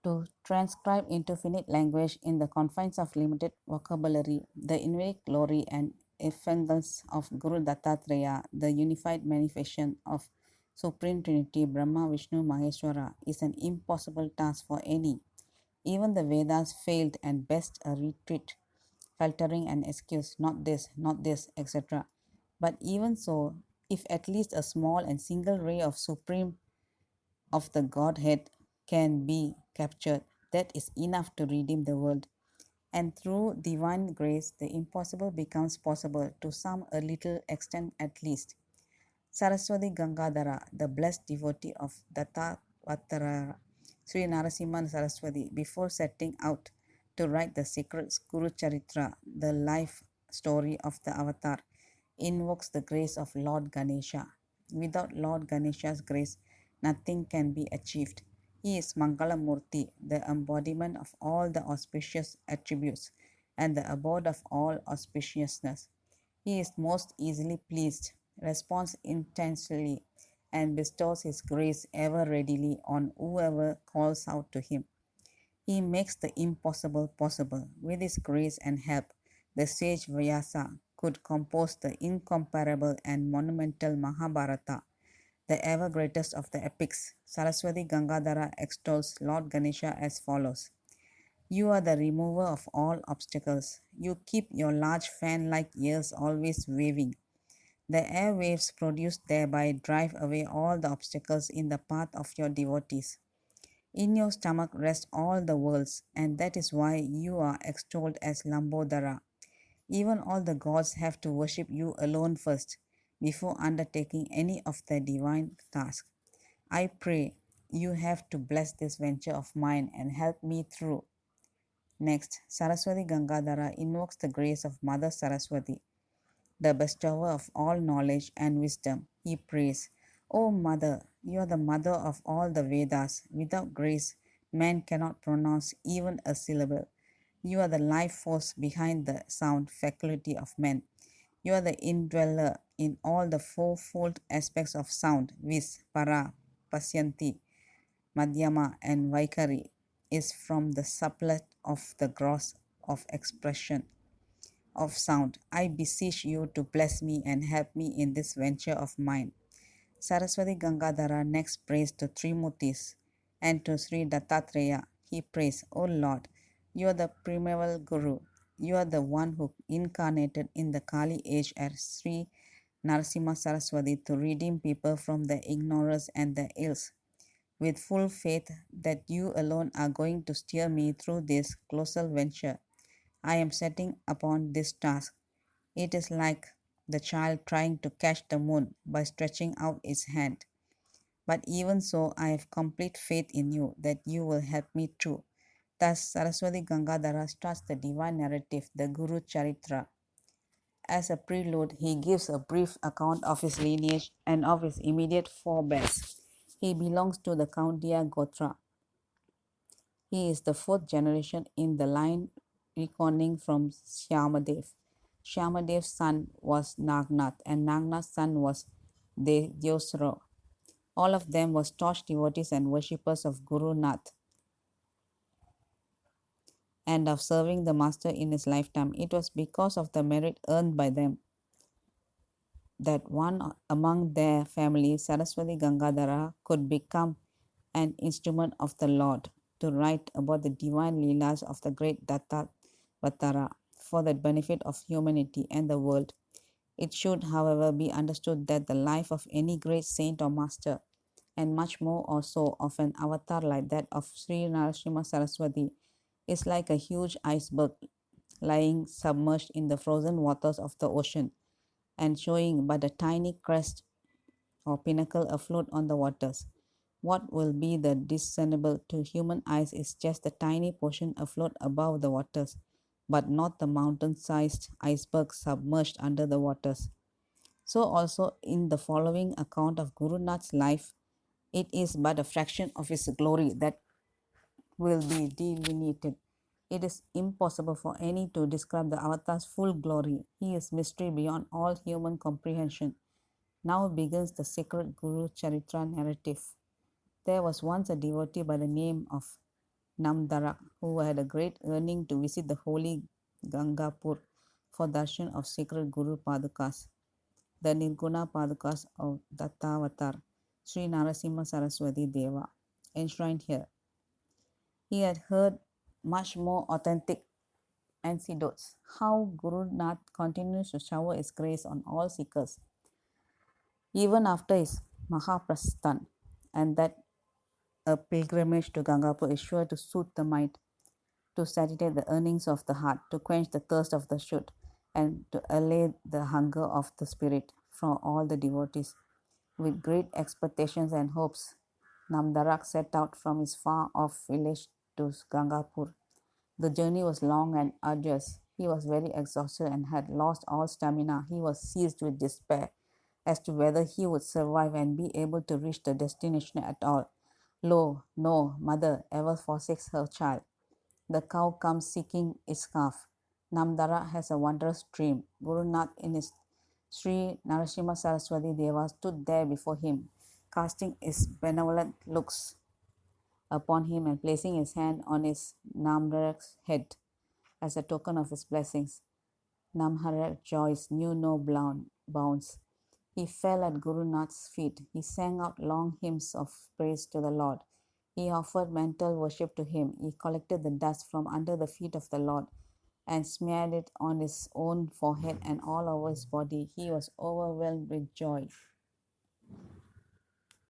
To transcribe into finite language in the confines of limited vocabulary the infinite glory and effulgence of Guru Dattatreya, the unified manifestation of Supreme Trinity Brahma Vishnu Maheshwara, is an impossible task for any. Even the Vedas failed and best a retreat, faltering an excuse, not this, etc. But even so, if at least a small and single ray of supreme of the Godhead can be captured, that is enough to redeem the world. And through divine grace, the impossible becomes possible to some a little extent at least. Saraswati Gangadhara, the blessed devotee of Dattavatara, Sri Narasimhan Saraswati, before setting out to write the sacred Guru Charitra, the life story of the avatar, invokes the grace of Lord Ganesha. Without Lord Ganesha's grace, nothing can be achieved. He is Mangalamurti, the embodiment of all the auspicious attributes and the abode of all auspiciousness. He is most easily pleased, responds intensely, and bestows his grace ever readily on whoever calls out to him. He makes the impossible possible. With his grace and help, the sage Vyasa could compose the incomparable and monumental Mahabharata, the ever greatest of the epics. Saraswati Gangadhara extols Lord Ganesha as follows. You are the remover of all obstacles. You keep your large fan like ears always waving. The air waves produced thereby drive away all the obstacles in the path of your devotees. In your stomach rest all the worlds, and that is why you are extolled as Lambodara. Even all the gods have to worship you alone first, before undertaking any of their divine tasks. I pray you have to bless this venture of mine and help me through. Next, Saraswati Gangadhara invokes the grace of Mother Saraswati, the bestower of all knowledge and wisdom. He prays, O Mother, you are the mother of all the Vedas. Without grace, man cannot pronounce even a syllable. You are the life force behind the sound faculty of men. You are the indweller in all the fourfold aspects of sound, vis, para, pasyanti, madhyama, and vaikari, is from the sublet of the gross of expression of sound. I beseech you to bless me and help me in this venture of mine. Saraswati Gangadhara next prays to Trimurtis and to Sri Dattatreya. He prays, O Lord, you are the primeval Guru. You are the one who incarnated in the Kali age as Sri Narasimha Saraswati to redeem people from the ignorance and the ills. With full faith that you alone are going to steer me through this colossal venture, I am setting upon this task. It is like the child trying to catch the moon by stretching out its hand. But even so, I have complete faith in you that you will help me through. Thus, Saraswati Gangadhara starts the divine narrative, the Guru Charitra. As a prelude, he gives a brief account of his lineage and of his immediate forebears. He belongs to the Kaundiya Gotra. He is the fourth generation in the line reckoning from Shyamadev. Shyamadev's son was Nagnath, and Nagnath's son was Devyosro. All of them were staunch devotees and worshippers of Guru Nath and of serving the master in his lifetime. It was because of the merit earned by them that one among their family, Saraswati Gangadhara, could become an instrument of the Lord to write about the divine leelas of the great Dattavatara for the benefit of humanity and the world. It should, however, be understood that the life of any great saint or master, and much more also of an avatar like that of Sri Narasimha Saraswati, is like a huge iceberg lying submerged in the frozen waters of the ocean and showing but a tiny crest or pinnacle afloat on the waters. What will be the discernible to human eyes is just the tiny portion afloat above the waters, but not the mountain-sized iceberg submerged under the waters. So also in the following account of Guru Nath's life, it is but a fraction of his glory that will be delineated. It is impossible for any to describe the avatar's full glory. He is mystery beyond all human comprehension. Now begins the sacred Guru Charitra narrative. There was once a devotee by the name of Namdarak, who had a great yearning to visit the holy Gangapur for darshan of sacred Guru Padukas, the Nirguna Padukas of Dattavatar, Sri Narasimha Saraswati Deva, enshrined here. He had heard much more authentic anecdotes, how Guru Nath continues to shower his grace on all seekers, even after his Mahaprasthan, and that a pilgrimage to Gangapur is sure to soothe the mind, to satisfy the yearnings of the heart, to quench the thirst of the shoot, and to allay the hunger of the spirit from all the devotees. With great expectations and hopes, Namdarak set out from his far off village to Gangapur. The journey was long and arduous. He was very exhausted and had lost all stamina. He was seized with despair as to whether he would survive and be able to reach the destination at all. Lo, no mother ever forsakes her child. The cow comes seeking its calf. Namdara has a wondrous dream. Guru Nath in his Sri Narasimha Saraswati Deva stood there before him, casting his benevolent looks upon him and placing his hand on his Namdarak's head as a token of his blessings. Namharak's joys knew no bounds. He fell at Guru Nath's feet. He sang out long hymns of praise to the Lord. He offered mental worship to him. He collected the dust from under the feet of the Lord and smeared it on his own forehead and all over his body. He was overwhelmed with joy.